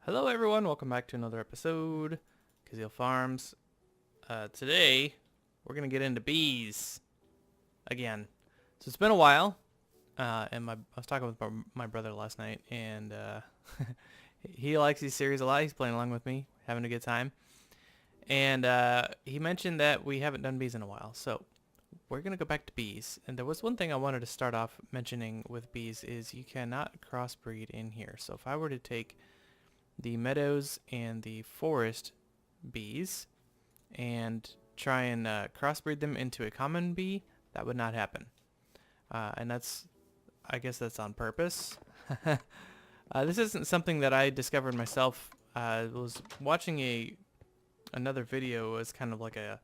Hello everyone, welcome back to another episode, Kuzil Farms. Today, we're going to get into bees again. So it's been a while, and I was talking with my brother last night, and he likes these series a lot. He's playing along with me, having a good time. And he mentioned that we haven't done bees in a while, so we're going to go back to bees. And there was one thing I wanted to start off mentioning with bees is you cannot crossbreed in here. So if I were to take the meadows and the forest bees and try and crossbreed them into a common bee, that would not happen. And I guess that's on purpose. This isn't something that I discovered myself. I was watching another video as kind of like a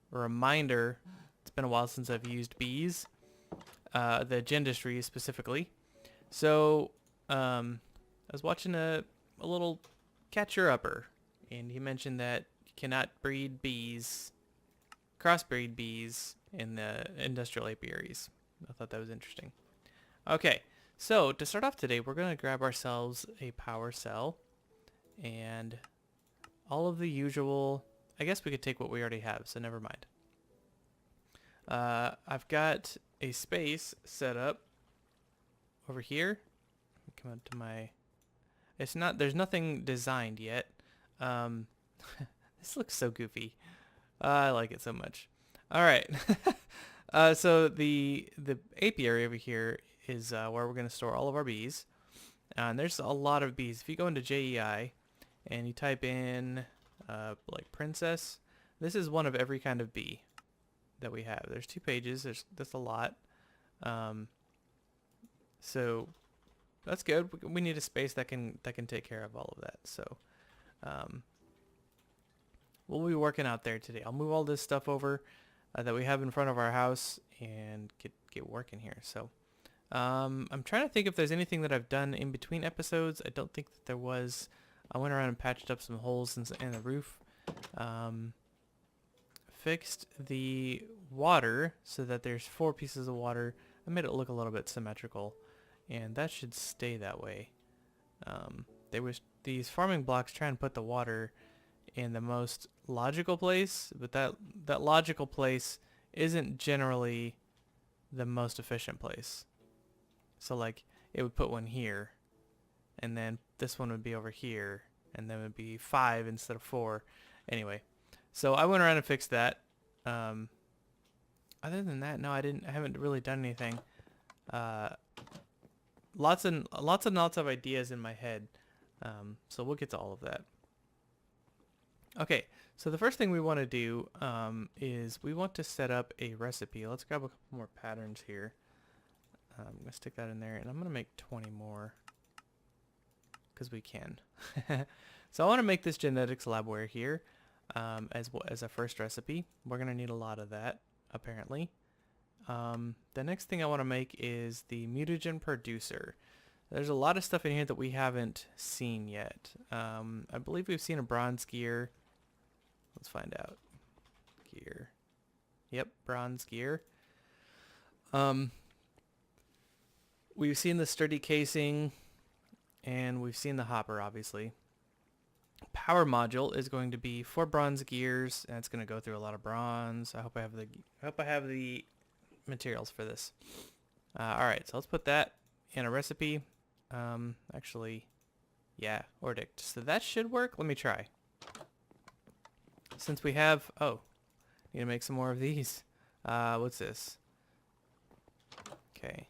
reminder. It's been a while since I've used bees, the Gendustry specifically. So I was watching a little catcher-upper, and he mentioned that you cannot crossbreed bees in the industrial apiaries. I thought that was interesting. Okay, so to start off today, we're going to grab ourselves a power cell and all of the usual. I guess we could take what we already have, so never mind. I've got a space set up over here. Come up to my... there's nothing designed yet. This looks so goofy. I like it so much. All right. So the apiary over here is where we're going to store all of our bees. And there's a lot of bees. If you go into JEI and you type in like princess, this is one of every kind of bee that we have. There's 2 pages. That's a lot. So that's good. We need a space that can take care of all of that. So we'll be working out there today. I'll move all this stuff over that we have in front of our house and get working here. So I'm trying to think if there's anything that I've done in between episodes. I don't think that there was. I went around and patched up some holes in the roof. Fixed the water so that there's 4 pieces of water. I made it look a little bit symmetrical, and that should stay that way. These farming blocks try and put the water in the most logical place, but that logical place isn't generally the most efficient place. So like it would put one here, and then this one would be over here, and then it would be 5 instead of 4. Anyway, so I went around and fixed that. Other than that, no, I haven't really done anything. Lots and lots of ideas in my head. So we'll get to all of that. Okay, so the first thing we want to do is we want to set up a recipe. Let's grab a couple more patterns here. I'm going to stick that in there, and I'm going to make 20 more because we can. So I want to make this genetics labware here as a first recipe. We're going to need a lot of that, apparently. The next thing I want to make is the mutagen producer. There's a lot of stuff in here that we haven't seen yet. I believe we've seen a bronze gear. Let's find out. Gear. Yep, bronze gear. We've seen the sturdy casing, and we've seen the hopper, obviously. Power module is going to be 4 bronze gears, and it's going to go through a lot of bronze. I hope I have the materials for this. All right, so let's put that in a recipe. Actually, yeah, Ordict. So that should work. Let me try. Since we have, need to make some more of these. What's this? Okay.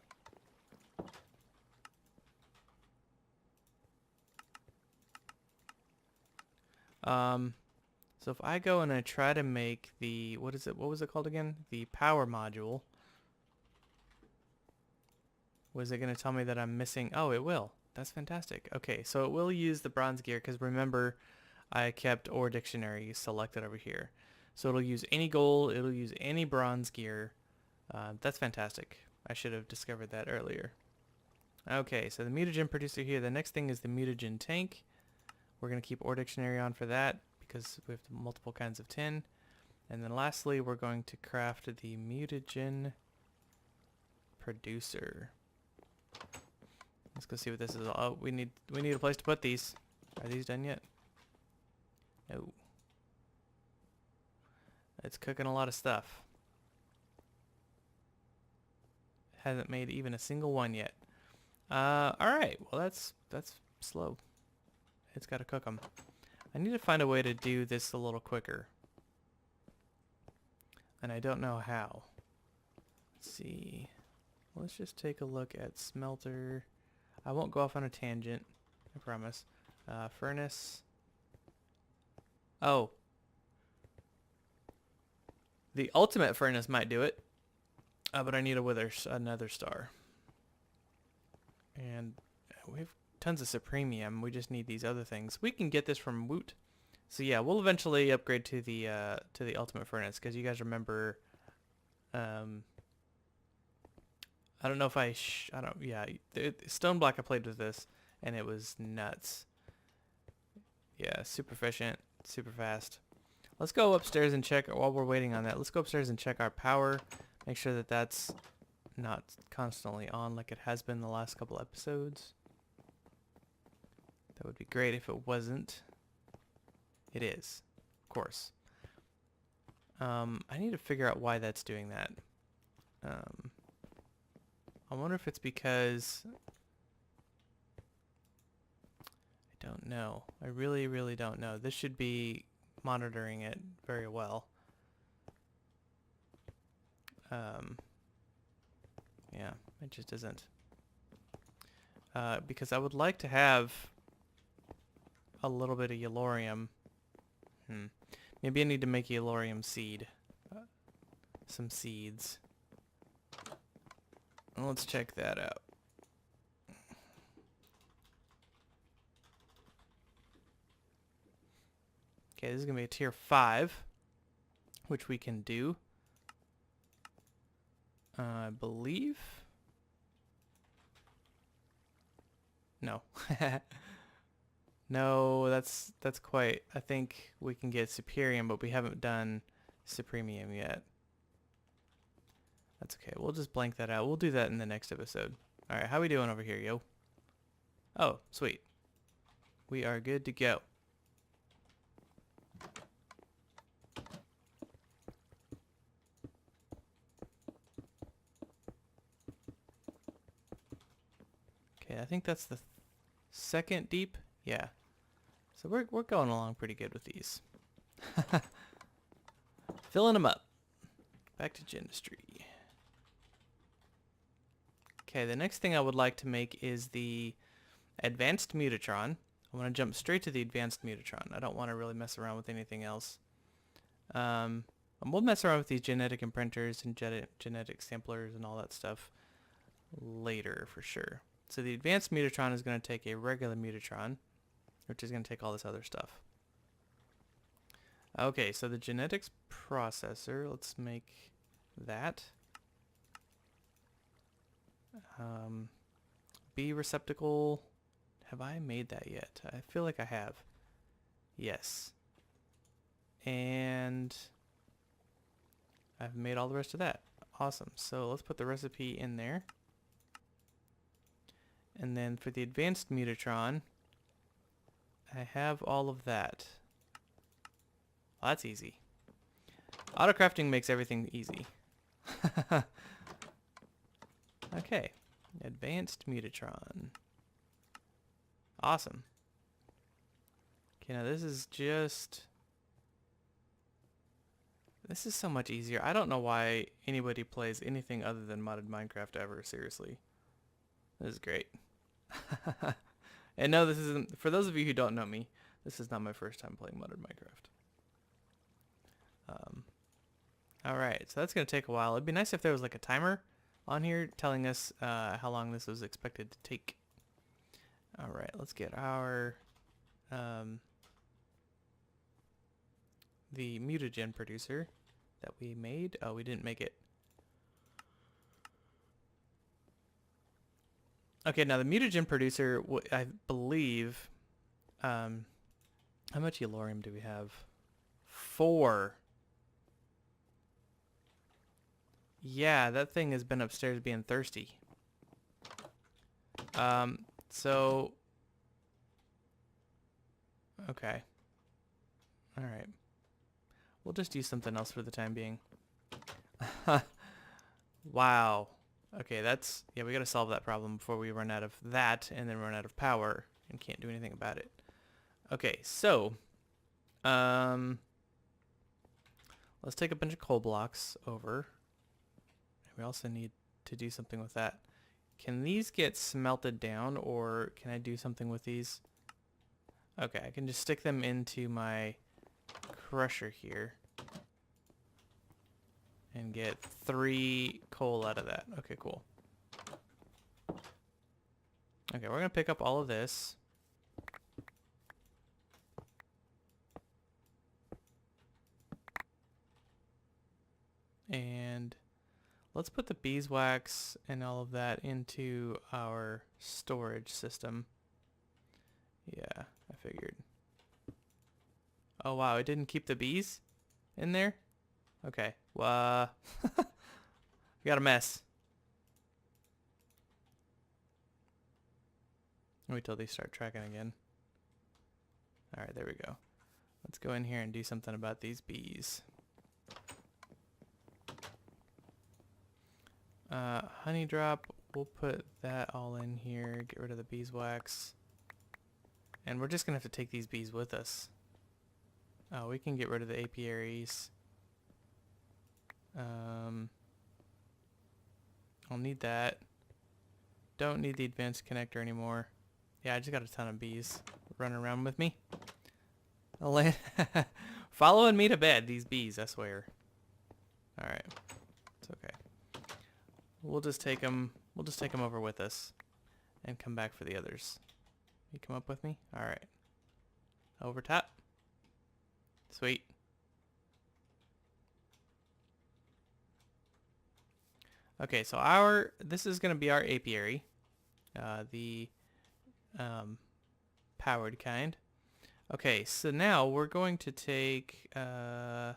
So if I go and I try to make the, what was it called again? The power module. Was it going to tell me that I'm missing? Oh, it will. That's fantastic. Okay, so it will use the bronze gear because remember, I kept ore dictionary selected over here. So it'll use any gold, it'll use any bronze gear. That's fantastic. I should have discovered that earlier. Okay, so the mutagen producer here. The next thing is the mutagen tank. We're going to keep ore dictionary on for that because we have multiple kinds of tin. And then lastly, we're going to craft the mutagen producer. Let's go see what this is. Oh, we need a place to put these. Are these done yet? No. It's cooking a lot of stuff. Hasn't made even a single one yet. Alright. Well, that's slow. It's got to cook them. I need to find a way to do this a little quicker. And I don't know how. Let's see. Let's just take a look at smelter. I won't go off on a tangent. I promise. Furnace. Oh. The ultimate furnace might do it. But I need another star. And we have tons of supremium. We just need these other things. We can get this from Woot. So yeah, we'll eventually upgrade to the ultimate furnace, because you guys remember. I don't know if yeah, stone block I played with this, and it was nuts. Yeah, super efficient, super fast. Let's go upstairs and check, while we're waiting on that, let's go upstairs and check our power. Make sure that that's not constantly on like it has been the last couple episodes. That would be great if it wasn't. It is, of course. I need to figure out why that's doing that. I wonder if it's because... I don't know. I really, really don't know. This should be monitoring it very well. Yeah, it just isn't. Because I would like to have a little bit of yellorium. Maybe I need to make a yellorium seed. Some seeds. Let's check that out. Okay, this is going to be a tier 5, which we can do. I believe. No. No, that's quite. I think we can get Superium, but we haven't done Supremium yet. That's okay. We'll just blank that out. We'll do that in the next episode. All right, how we doing over here, yo? Oh, sweet. We are good to go. Okay, I think that's the second deep. Yeah. So we're going along pretty good with these. Filling them up. Back to Gendustry. Okay, the next thing I would like to make is the advanced Mutatron. I want to jump straight to the advanced Mutatron. I don't want to really mess around with anything else. And we'll mess around with these genetic imprinters and genetic samplers and all that stuff later for sure. So the advanced Mutatron is going to take a regular Mutatron, which is going to take all this other stuff. Okay, so the genetics processor, let's make that. B receptacle, have I made that yet? I feel like I have. Yes. And I've made all the rest of that. Awesome. So let's put the recipe in there. And then for the advanced Mutatron, I have all of that. Well, that's easy. Autocrafting makes everything easy. Okay. Advanced Mutatron. Awesome. Okay, now this is just... This is so much easier. I don't know why anybody plays anything other than modded Minecraft ever, seriously. This is great. And no, this isn't... For those of you who don't know me, this is not my first time playing modded Minecraft. Alright, so that's going to take a while. It'd be nice if there was like a timer on here telling us how long this was expected to take. Alright, let's get our the mutagen producer that we made. Oh, we didn't make it. Okay, now the mutagen producer, I believe, how much yellorium do we have? 4. Yeah, that thing has been upstairs being thirsty. So Okay. Alright. We'll just use something else for the time being. Wow. Okay, that's... Yeah, we gotta solve that problem before we run out of that and then run out of power and can't do anything about it. Okay, so... let's take a bunch of coal blocks over. We also need to do something with that. Can these get smelted down, or can I do something with these? Okay, I can just stick them into my crusher here and get 3 coal out of that. Okay, cool. Okay, we're gonna pick up all of this. And let's put the beeswax and all of that into our storage system. Yeah, I figured. Oh wow, it didn't keep the bees in there? Okay, well, we got a mess. Wait till they start tracking again. Alright, there we go. Let's go in here and do something about these bees. Honey drop, we'll put that all in here, get rid of the beeswax. And we're just gonna have to take these bees with us. Oh, we can get rid of the apiaries. I'll need that. Don't need the advanced connector anymore. Yeah, I just got a ton of bees running around with me. Following me to bed, these bees, I swear. Alright. It's okay. We'll just take them over with us and come back for the others. You come up with me? Alright. Over top. Sweet. Okay, so this is going to be our apiary. The powered kind. Okay, so now we're going to take the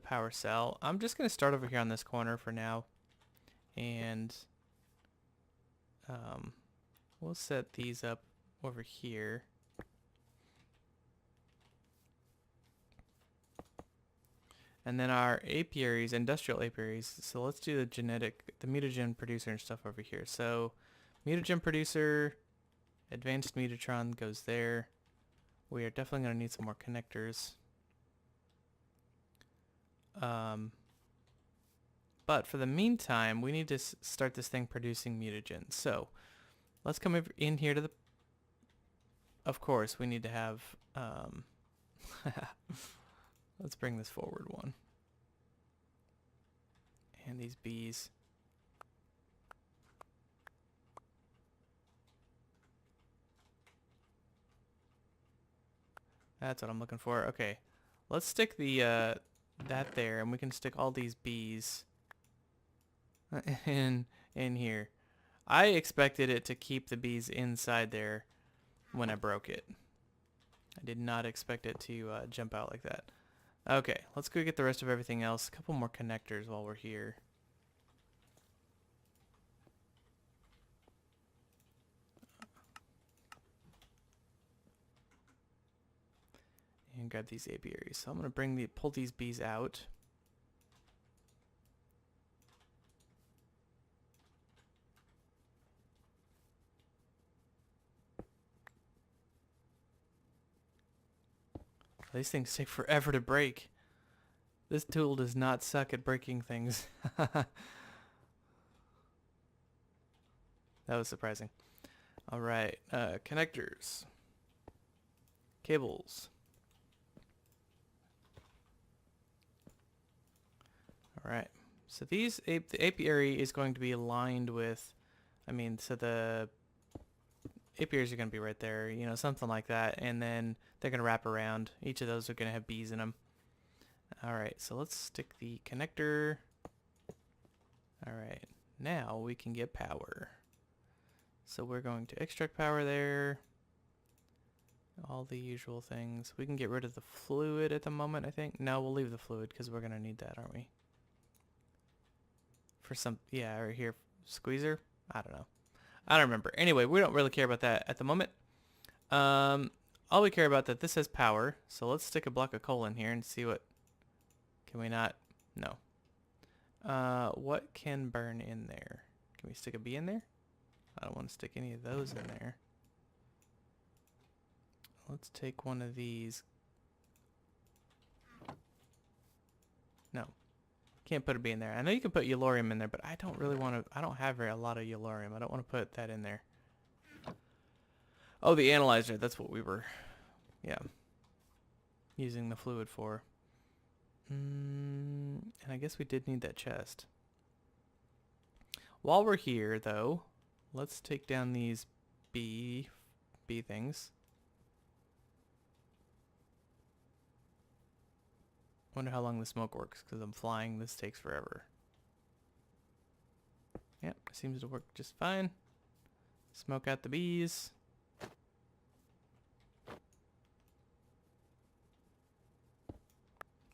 power cell. I'm just going to start over here on this corner for now. And we'll set these up over here. And then our apiaries, industrial apiaries. So let's do the mutagen producer and stuff over here. So mutagen producer, advanced mutatron goes there. We are definitely going to need some more connectors. But for the meantime, we need to start this thing producing mutagen. So let's come in here to the... Of course, we need to have... Let's bring this forward one. And these bees. That's what I'm looking for. Okay. Let's stick the that there, and we can stick all these bees in here. I expected it to keep the bees inside there when I broke it. I did not expect it to jump out like that. Okay, let's go get the rest of everything else. A couple more connectors while we're here. And grab these apiaries. So I'm gonna pull these bees out. These things take forever to break. This tool does not suck at breaking things. That was surprising. Alright, connectors. Cables. Alright, so the apiary is going to be aligned with, so the apiaries are going to be right there, something like that, and then they're going to wrap around. Each of those are going to have bees in them. Alright, so let's stick the connector. Alright, now we can get power. So we're going to extract power there. All the usual things. We can get rid of the fluid at the moment, I think. No, we'll leave the fluid because we're going to need that, aren't we? For some, yeah, right here, squeezer? I don't know. I don't remember. Anyway, we don't really care about that at the moment. all we care about that this has power. So let's stick a block of coal in here and see what. Can we not? No. What can burn in there? Can we stick a bee in there? I don't want to stick any of those in there. Let's take one of these. No. Can't put a bee in there. I know you can put Eulorium in there, but I don't really want to. I don't have a lot of Eulorium. I don't want to put that in there. Oh, the analyzer. That's what we were, yeah, using the fluid for. And I guess we did need that chest. While we're here, though, let's take down these bee things. Wonder how long the smoke works, because I'm flying. This takes forever. Yep, seems to work just fine. Smoke out the bees.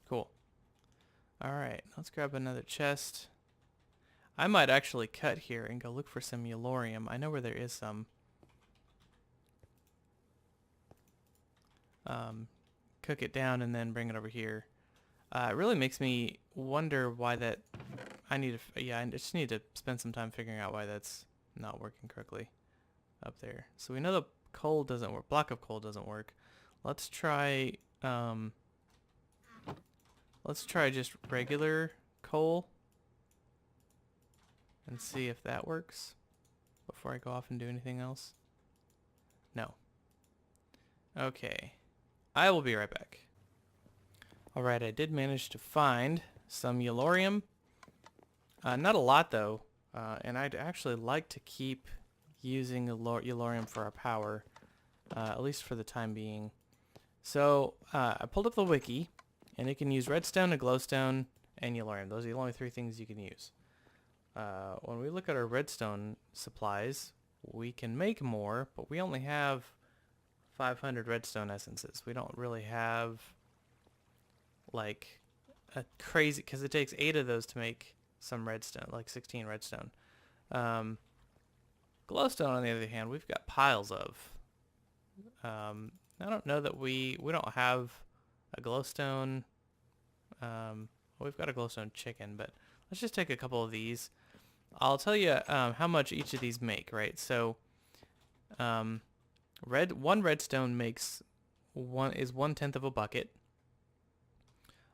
Cool. Alright, let's grab another chest. I might actually cut here and go look for some Eulorium. I know where there is some. Cook it down and then bring it over here. It really makes me wonder why that... I just need to spend some time figuring out why that's not working correctly up there. So we know the coal doesn't work. Block of coal doesn't work. Let's try just regular coal and see if that works before I go off and do anything else. No. Okay. I will be right back. Alright, I did manage to find some Eulorium. Not a lot though, and I'd actually like to keep using Eulorium for our power, at least for the time being. So, I pulled up the wiki, and it can use redstone, a glowstone, and Eulorium. Those are the only 3 things you can use. When we look at our redstone supplies, we can make more, but we only have 500 redstone essences. We don't really have like a crazy, because it takes 8 of those to make some redstone, like 16 redstone. Glowstone, on the other hand, we've got piles of. I don't know that we don't have a glowstone. We've got a glowstone chicken, but let's just take a couple of these. I'll tell you how much each of these make, right? So, one redstone makes 1/10 of a bucket.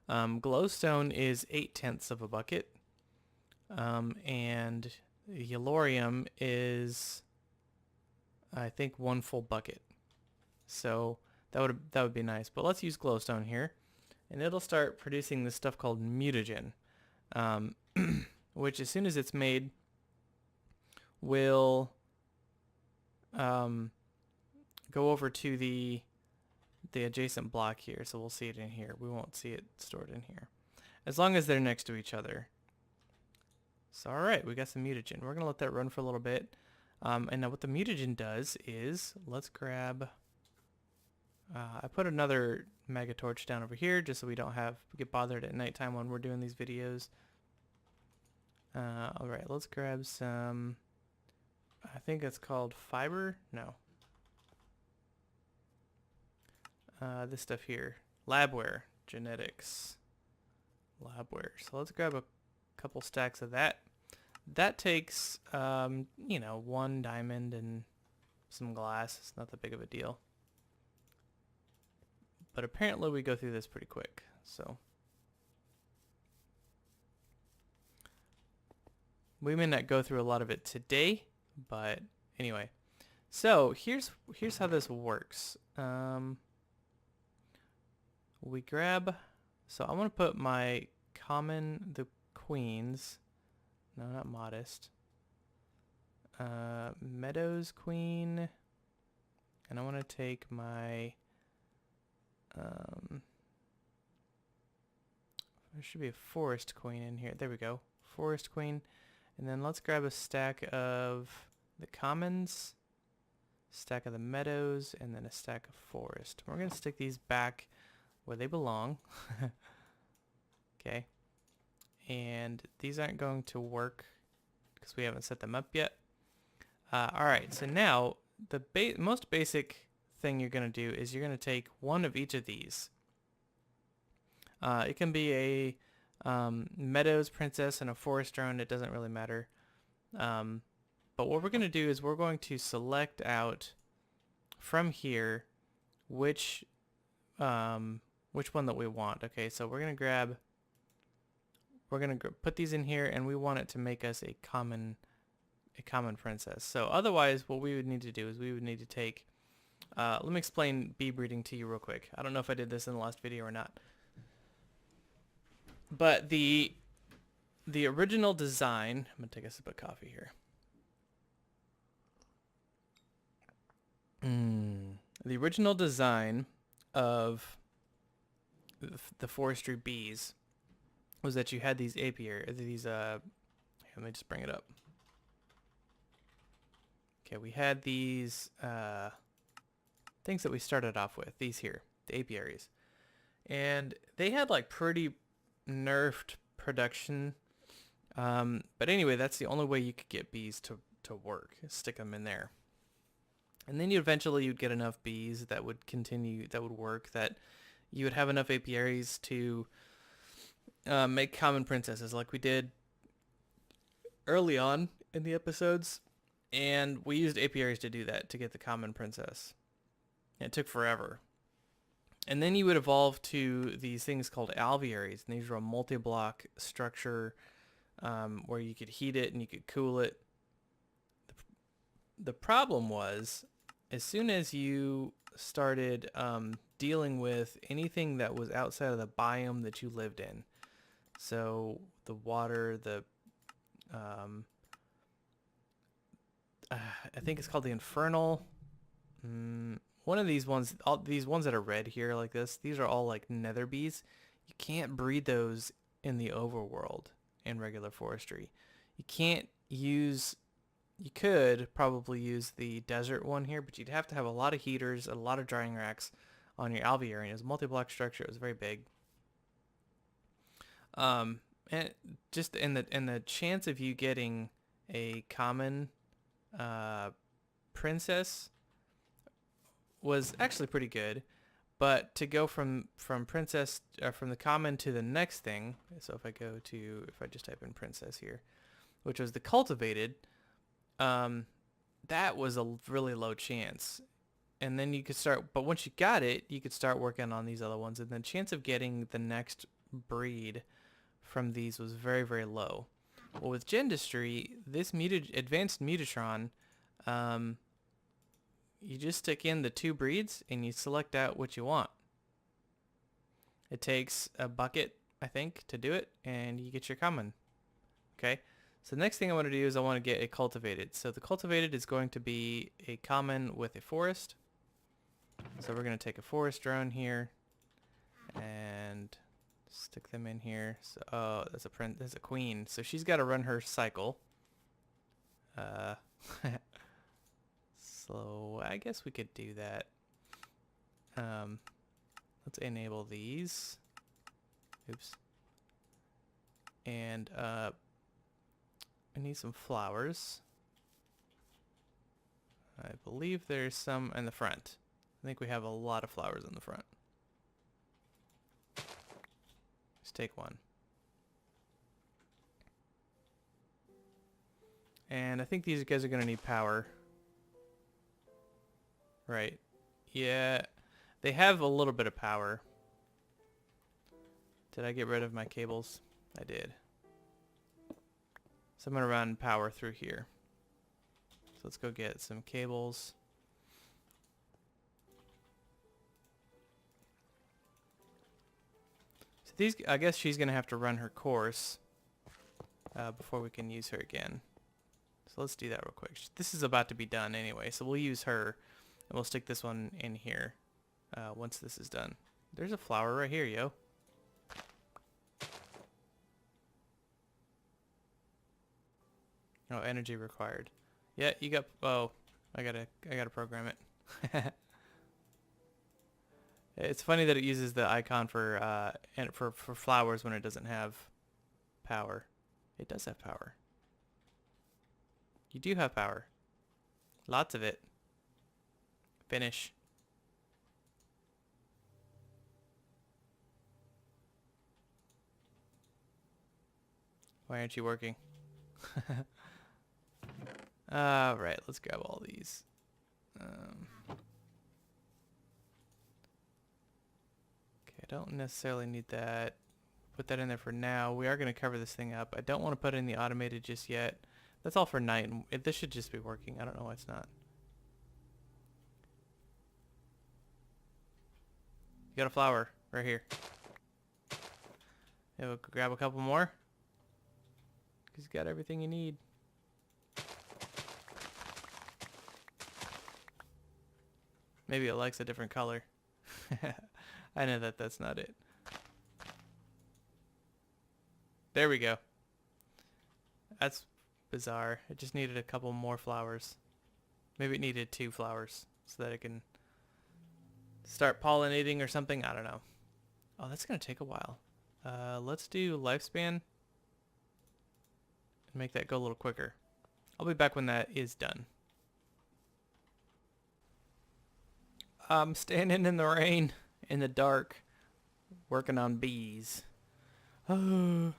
Glowstone is 8/10 of a bucket. And Eulorium is, I think, 1 full bucket. So that would be nice. But let's use glowstone here, and it'll start producing this stuff called mutagen, which as soon as it's made, will go over to the adjacent block here. So we'll see it in here. We won't see it stored in here, as long as they're next to each other. So alright, we got some mutagen. We're going to let that run for a little bit. And now what the mutagen does is, let's grab... I put another mega torch down over here just so we don't get bothered at nighttime when we're doing these videos. Alright, let's grab some... I think it's called fiber? No. This stuff here. Labware. Genetics. Labware. So let's grab a couple stacks of that. That takes, 1 diamond and some glass. It's not that big of a deal. But apparently we go through this pretty quick, so. We may not go through a lot of it today, but anyway. So here's how this works. We grab, so I want to put my the queens, no, not modest, meadows queen, and I want to take my, there should be a forest queen in here. There we go, forest queen. And then let's grab a stack of the commons, stack of the meadows, and then a stack of forest. We're going to stick these back where they belong. Okay. And these aren't going to work because we haven't set them up yet. Alright, so now the most basic thing you're going to do is you're going to take one of each of these. It can be a Meadows Princess and a Forest Drone. It doesn't really matter. But what we're going to do is we're going to select out from here which one that we want. Okay, so we're going to put these in here, and we want it to make us a common princess. So otherwise, what we would need to do is we would need to take, let me explain bee breeding to you real quick. I don't know if I did this in the last video or not. But the original design, I'm going to take a sip of coffee here. The original design of the forestry bees was that you had these apiaries, let me just bring it up. Okay, we had these things that we started off with, these here, the apiaries. And they had like pretty nerfed production. But anyway, that's the only way you could get bees to work, stick them in there. And then you'd get enough bees that would work, that you would have enough apiaries to make common princesses like we did early on in the episodes. And we used apiaries to do that, to get the common princess. And it took forever. And then you would evolve to these things called alvearies. And these are a multi-block structure where you could heat it and you could cool it. The problem was, as soon as you started dealing with anything that was outside of the biome that you lived in, so the water, I think it's called the infernal. One of these ones, all these ones that are red here like this, these are all like nether bees. You can't breed those in the overworld in regular forestry. You could probably use the desert one here, but you'd have to have a lot of heaters, a lot of drying racks on your alveary. And it was a multi-block structure. It was very big. And just in the chance of you getting a common princess was actually pretty good. But to go from princess, from the common to the next thing, so if I just type in princess here, which was the cultivated, that was a really low chance. And then you could start, but once you got it, you could start working on these other ones. And the chance of getting the next breed from these was very, very low. Well, with Gendustry, this advanced mutatron, you just stick in the 2 breeds and you select out what you want. It takes a bucket, I think, to do it, and you get your common. Okay? So the next thing I want to do is I want to get a cultivated. So the cultivated is going to be a common with a forest. So we're going to take a forest drone here and stick them in here. So, oh, that's a queen. So she's got to run her cycle. So I guess we could do that. Let's enable these. Oops. And I need some flowers. I believe there's some in the front. I think we have a lot of flowers in the front. Let's take one. And I think these guys are going to need power. Right. Yeah. They have a little bit of power. Did I get rid of my cables? I did. So I'm going to run power through here. So let's go get some cables. So these, I guess she's going to have to run her course before we can use her again. So let's do that real quick. This is about to be done anyway, so we'll use her. And we'll stick this one in here once this is done. There's a flower right here, yo. Oh, energy required. Yeah, you got. Oh, I gotta program it. It's funny that it uses the icon for flowers when it doesn't have power. It does have power. You do have power. Lots of it. Finish. Why aren't you working? Alright, let's grab all these. Okay, I don't necessarily need that. Put that in there for now. We are going to cover this thing up. I don't want to put it in the automated just yet. That's all for night. And this should just be working. I don't know why it's not. You got a flower right here. Yeah, we'll grab a couple more. Because you got everything you need. Maybe it likes a different color. I know that that's not it. There we go. That's bizarre. It just needed a couple more flowers. Maybe it needed 2 flowers so that it can start pollinating or something. I don't know. Oh, that's going to take a while. Let's do lifespan and make that go a little quicker. I'll be back when that is done. I'm standing in the rain, in the dark, working on bees. Oh.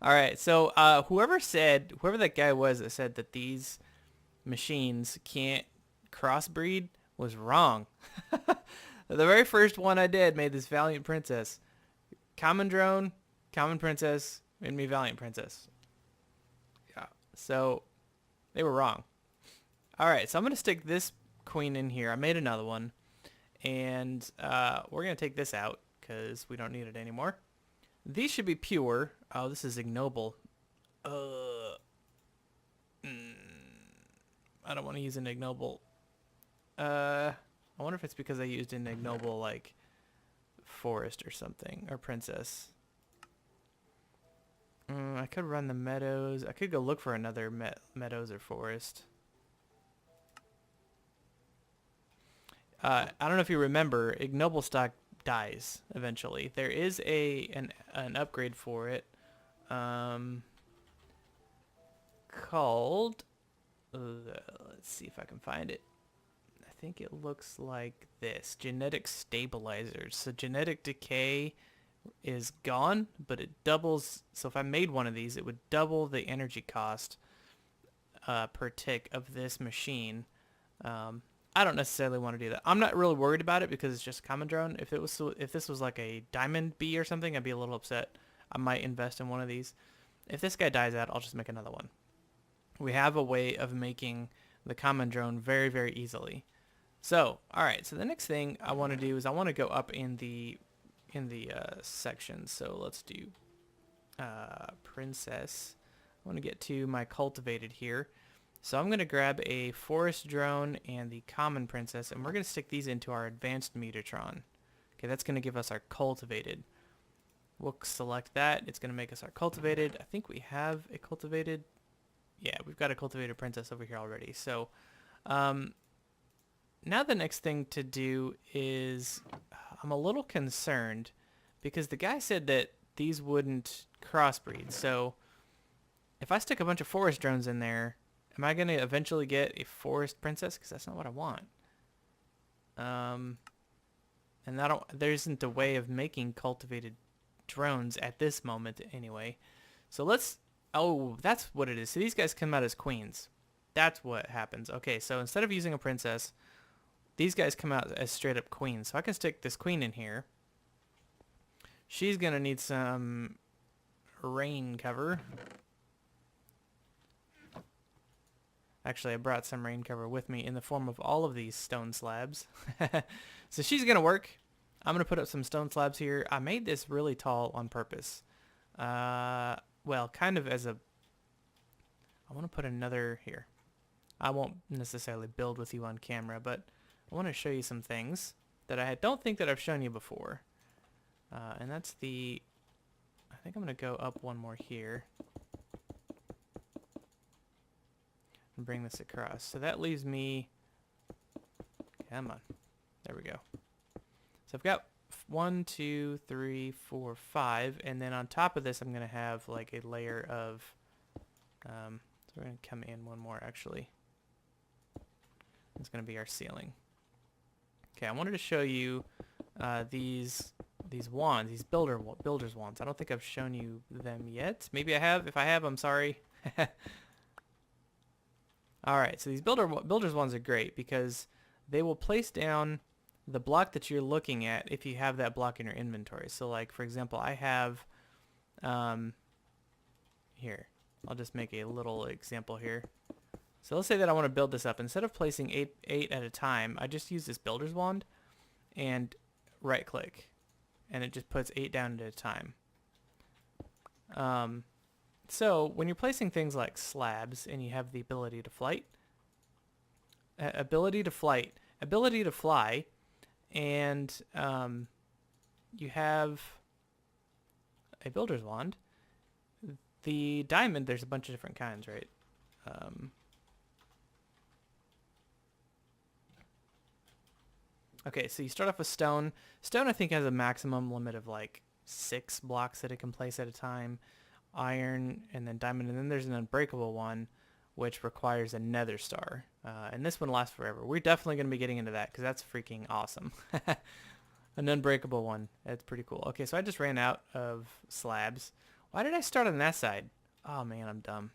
Alright, so whoever that guy was that said that these machines can't crossbreed was wrong. The very first one I did made this Valiant Princess. Common drone, common princess, made me Valiant Princess. Yeah, so they were wrong. Alright, so I'm going to stick this queen in here. I made another one. And we're going to take this out because we don't need it anymore. These should be pure. Oh, this is ignoble. I don't want to use an ignoble. I wonder if it's because I used an ignoble, like, forest or something. Or princess. I could run the meadows. I could go look for another meadows or forest. I don't know if you remember, ignoble stock dies eventually. There is an upgrade for it called let's see if I can find it. I think it looks like this: genetic stabilizers. So genetic decay is gone, but it doubles. So if I made one of these, it would double the energy cost per tick of this machine. I don't necessarily want to do that. I'm not really worried about it because it's just a common drone. If this was like a diamond bee or something, I'd be a little upset. I might invest in one of these. If this guy dies out, I'll just make another one. We have a way of making the common drone very, very easily. So, all right. So the next thing I want to do is I want to go up in the sections. So let's do princess. I want to get to my cultivated here. So I'm going to grab a forest drone and the common princess, and we're going to stick these into our advanced Metatron. Okay, that's going to give us our cultivated. We'll select that. It's going to make us our cultivated. I think we have a cultivated. Yeah, we've got a cultivated princess over here already. So now the next thing to do is I'm a little concerned because the guy said that these wouldn't crossbreed. So if I stick a bunch of forest drones in there, am I going to eventually get a forest princess? Because that's not what I want. And there isn't a way of making cultivated drones at this moment anyway. So let's... Oh, that's what it is. So these guys come out as queens. That's what happens. Okay, so instead of using a princess, these guys come out as straight up queens. So I can stick this queen in here. She's going to need some rain cover. Actually, I brought some rain cover with me in the form of all of these stone slabs. So she's going to work. I'm going to put up some stone slabs here. I made this really tall on purpose. Well, kind of as a... I want to put another here. I won't necessarily build with you on camera, but I want to show you some things that I don't think that I've shown you before. And that's the... I think I'm going to go up one more here. And bring this across. So that leaves me... Come on. There we go. So I've got 1, 2, 3, 4, 5, and then on top of this I'm going to have like a layer of... so we're going to come in one more actually. It's going to be our ceiling. Okay, I wanted to show you these... these wands, these builder's wands. I don't think I've shown you them yet. Maybe I have. If I have, I'm sorry. All right, so these builder's wands are great because they will place down the block that you're looking at if you have that block in your inventory. So like, for example, I have, here, I'll just make a little example here. So let's say that I want to build this up. Instead of placing eight at a time, I just use this builder's wand and right click, and it just puts 8 down at a time. So when you're placing things like slabs and you have the ability to fly, and you have a builder's wand, the diamond, there's a bunch of different kinds, right? Okay, so you start off with stone. Stone, I think, has a maximum limit of like 6 blocks that it can place at a time. Iron, and then diamond, and then there's an unbreakable one, which requires a nether star. And this one lasts forever. We're definitely going to be getting into that because that's freaking awesome. An unbreakable one. That's pretty cool. Okay, so I just ran out of slabs. Why did I start on that side? Oh man, I'm dumb.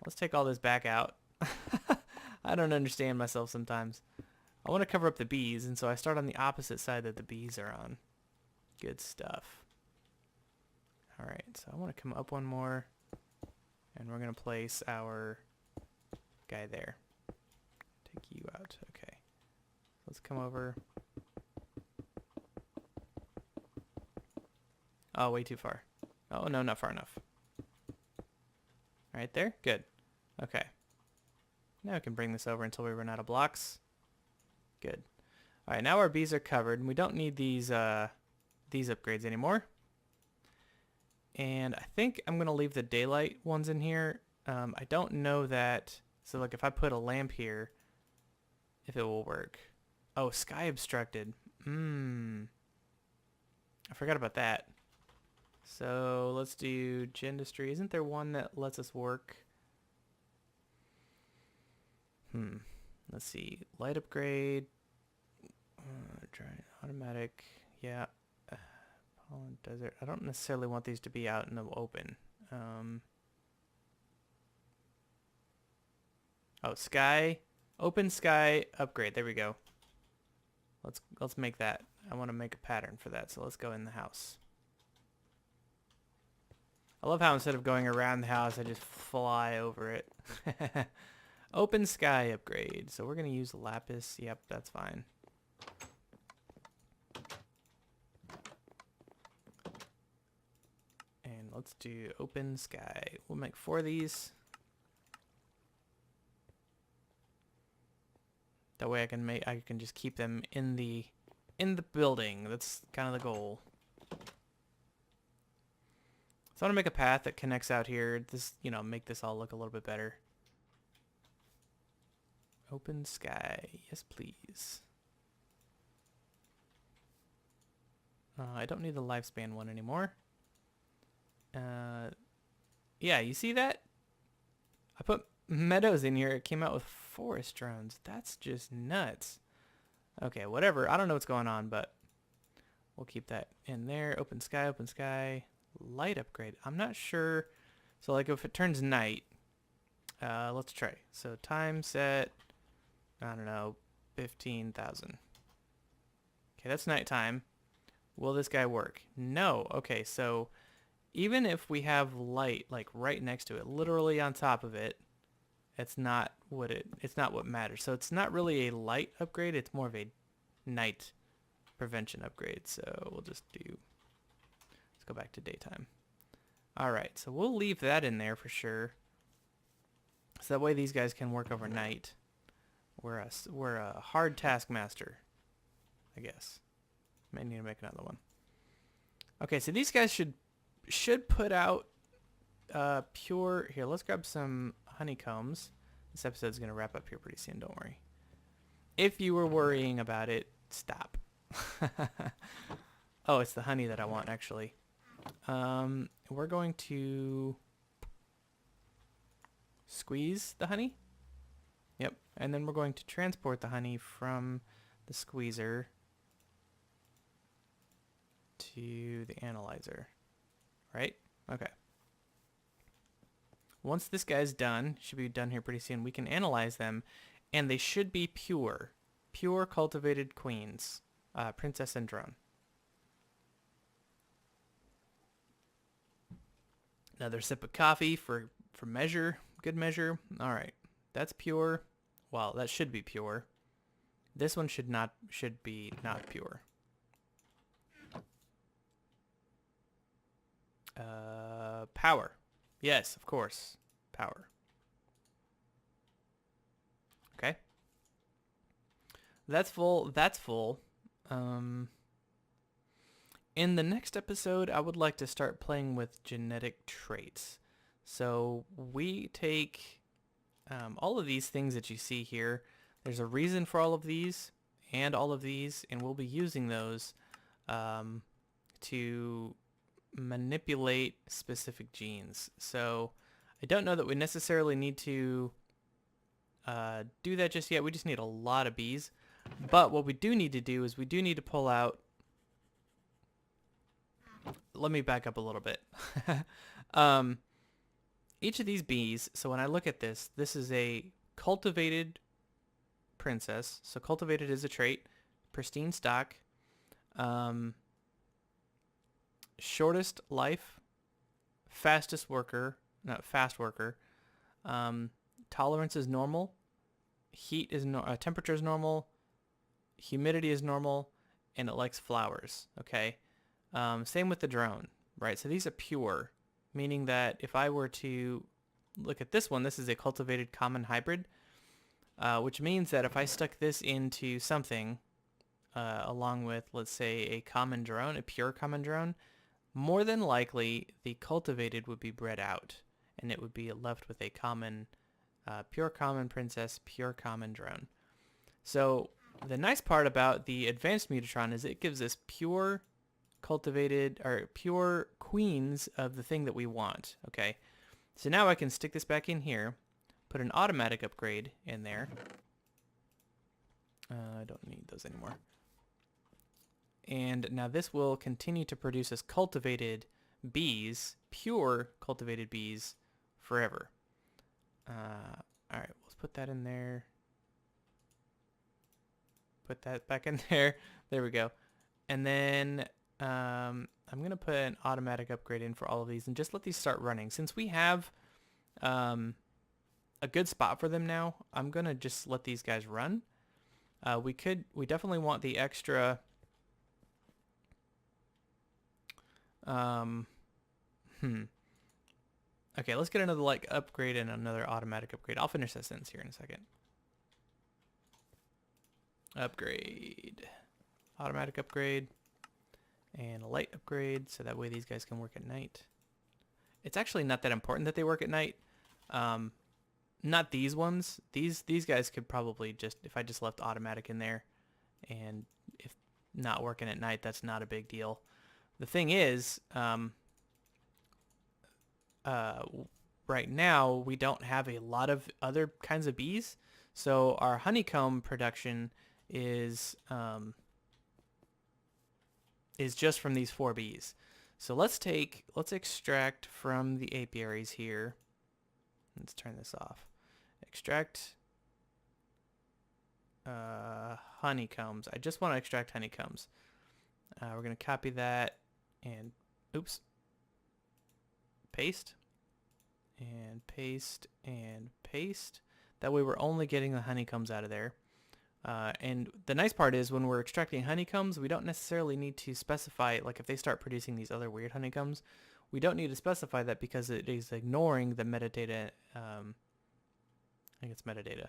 Let's take all this back out. I don't understand myself sometimes. I want to cover up the bees, and so I start on the opposite side that the bees are on. Good stuff. Alright, so I want to come up one more, and we're going to place our guy there. Take you out. Okay. Let's come over. Oh, way too far. Oh, no, not far enough. Right there? Good. Okay. Now we can bring this over until we run out of blocks. Good. Alright, now our bees are covered, and we don't need these upgrades anymore. And I think I'm going to leave the daylight ones in here. I don't know that. So like if I put a lamp here, if it will work. Oh, sky obstructed. I forgot about that. So let's do Gendustry. Isn't there one that lets us work? Let's see. Light upgrade. Automatic. Yeah. Pollen desert. I don't necessarily want these to be out in the open. Oh, sky. Open sky upgrade. There we go. Let's make that. I want to make a pattern for that. So let's go in the house. I love how instead of going around the house, I just fly over it. Open sky upgrade. So we're going to use lapis. Yep, that's fine. And let's do open sky. We'll make 4 of these. That way I can just keep them in the building. That's kind of the goal. So I want to make a path that connects out here. This, make this all look a little bit better. Open sky. Yes, please. I don't need the lifespan one anymore. Yeah, you see that? I put meadows in here. It came out with forest drones. That's just nuts. Okay, whatever. I don't know what's going on, but we'll keep that in there. Open sky, light upgrade. I'm not sure. So like if it turns night, let's try. So time set, I don't know, 15,000. Okay, that's nighttime. Will this guy work? No. Okay, so even if we have light like right next to it, literally on top of it, it's not what matters. So it's not really a light upgrade, it's more of a night prevention upgrade. So let's go back to daytime. All right, so we'll leave that in there for sure. So that way these guys can work overnight. We're a hard taskmaster, I guess. May need to make another one. Okay, so these guys should put out pure. Here, let's grab some honeycombs. This episode's gonna wrap up here pretty soon. Don't worry. If you were worrying about it, stop. Oh, it's the honey that I want actually. We're going to squeeze the honey. Yep, and then we're going to transport the honey from the squeezer to the analyzer, right? Okay. Once this guy's done, should be done here pretty soon, we can analyze them, and they should be pure. Pure cultivated queens, princess and drone. Another sip of coffee for measure, good measure. All right, that's pure. Well, that should be pure. This one should be not pure. Power. Yes, of course. Power. Okay. That's full. That's full. In the next episode, I would like to start playing with genetic traits. So we take all of these things that you see here. There's a reason for all of these and all of these, and we'll be using those to manipulate specific genes. So I don't know that we necessarily need to do that just yet. We just need a lot of bees. But what we do need to do is we do need to pull out... Let me back up a little bit. Each of these bees, so when I look at this, this is a cultivated princess. So cultivated is a trait. Pristine stock. Shortest life. Fastest worker. Not fast worker. Tolerance is normal. Heat is temperature is normal. Humidity is normal. And it likes flowers. Okay. Same with the drone, right? So these are pure, meaning that if I were to look at this one, this is a cultivated common hybrid, which means that if I stuck this into something along with, let's say, a common drone, a pure common drone, more than likely the cultivated would be bred out, and it would be left with a common, pure common princess, pure common drone. So the nice part about the advanced mutatron is it gives us pure cultivated or pure queens of the thing that we want. Okay, so now I can stick this back in here, put an automatic upgrade in there. I don't need those anymore. And now this will continue to produce us cultivated bees, pure cultivated bees, forever. Alright, let's put that in there. Put that back in there. There we go. And then I'm going to put an automatic upgrade in for all of these and just let these start running. Since we have a good spot for them now, I'm going to just let these guys run. We definitely want the extra... Okay, let's get another upgrade and another automatic upgrade. I'll finish that sentence here in a second. Upgrade. Automatic upgrade. And a light upgrade, so that way these guys can work at night. It's actually not that important that they work at night. Not these ones. These guys could probably just, if I just left automatic in there, and if not working at night, that's not a big deal. The thing is, right now we don't have a lot of other kinds of bees, so our honeycomb production is just from these 4 bees. So let's extract from the apiaries here. Let's turn this off. Extract honeycombs. I just want to extract honeycombs. We're going to copy that and oops. Paste and paste and paste. That way we're only getting the honeycombs out of there. And the nice part is when we're extracting honeycombs, we don't necessarily need to specify, like if they start producing these other weird honeycombs, we don't need to specify that because it is ignoring the metadata, I think it's metadata,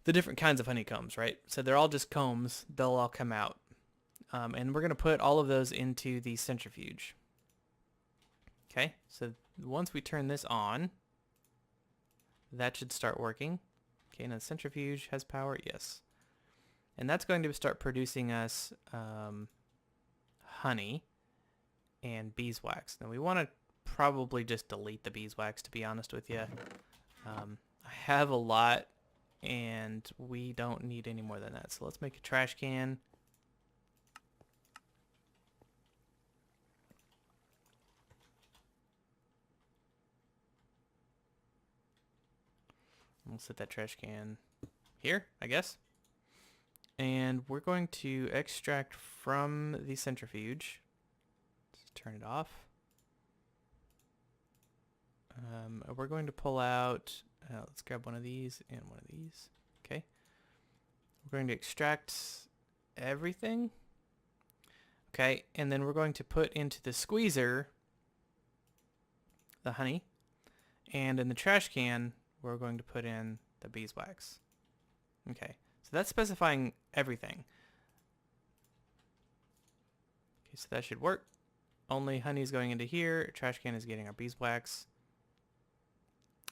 the different kinds of honeycombs, right? So they're all just combs, they'll all come out. And we're going to put all of those into the centrifuge. Okay, so once we turn this on, that should start working. Okay, now the centrifuge has power, yes. And that's going to start producing us honey and beeswax. Now we want to probably just delete the beeswax, to be honest with you. I have a lot and we don't need any more than that. So let's make a trash can. We'll set that trash can here, I guess. And we're going to extract from the centrifuge. Let's turn it off. We're going to pull out, let's grab one of these and one of these. Okay. We're going to extract everything. Okay, and then we're going to put into the squeezer the honey. And in the trash can, we're going to put in the beeswax. Okay, so that's specifying everything. Okay, so that should work. Only honey is going into here. Trash can is getting our beeswax.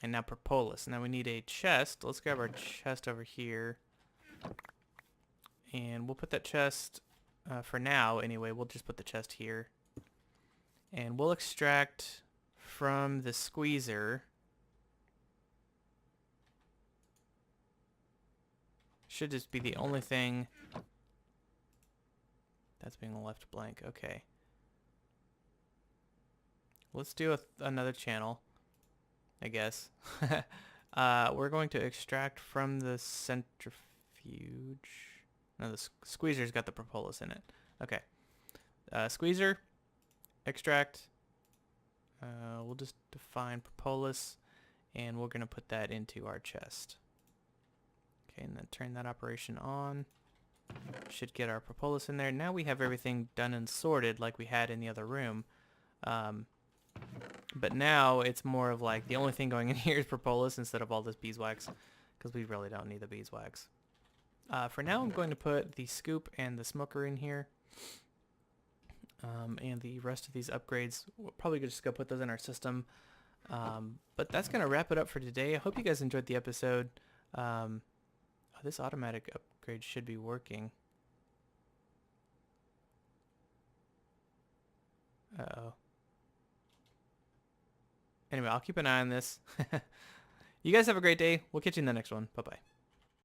And now propolis. Now we need a chest. Let's grab our chest over here. And we'll put that chest, for now anyway, we'll just put the chest here. And we'll extract from the squeezer. Should just be the only thing that's being left blank. Okay. Let's do another channel, I guess. We're going to extract from the centrifuge. No, the squeezer's got the propolis in it. Okay. Squeezer, extract. We'll just define propolis, and we're going to put that into our chest. Okay, and then turn that operation on. Should get our propolis in there. Now we have everything done and sorted like we had in the other room. But now it's more of like the only thing going in here is propolis instead of all this beeswax, because we really don't need the beeswax. For now, I'm going to put the scoop and the smoker in here. And the rest of these upgrades, we'll probably just go put those in our system. But that's going to wrap it up for today. I hope you guys enjoyed the episode. This automatic upgrade should be working. Uh-oh. Anyway, I'll keep an eye on this. You guys have a great day. We'll catch you in the next one. Bye-bye.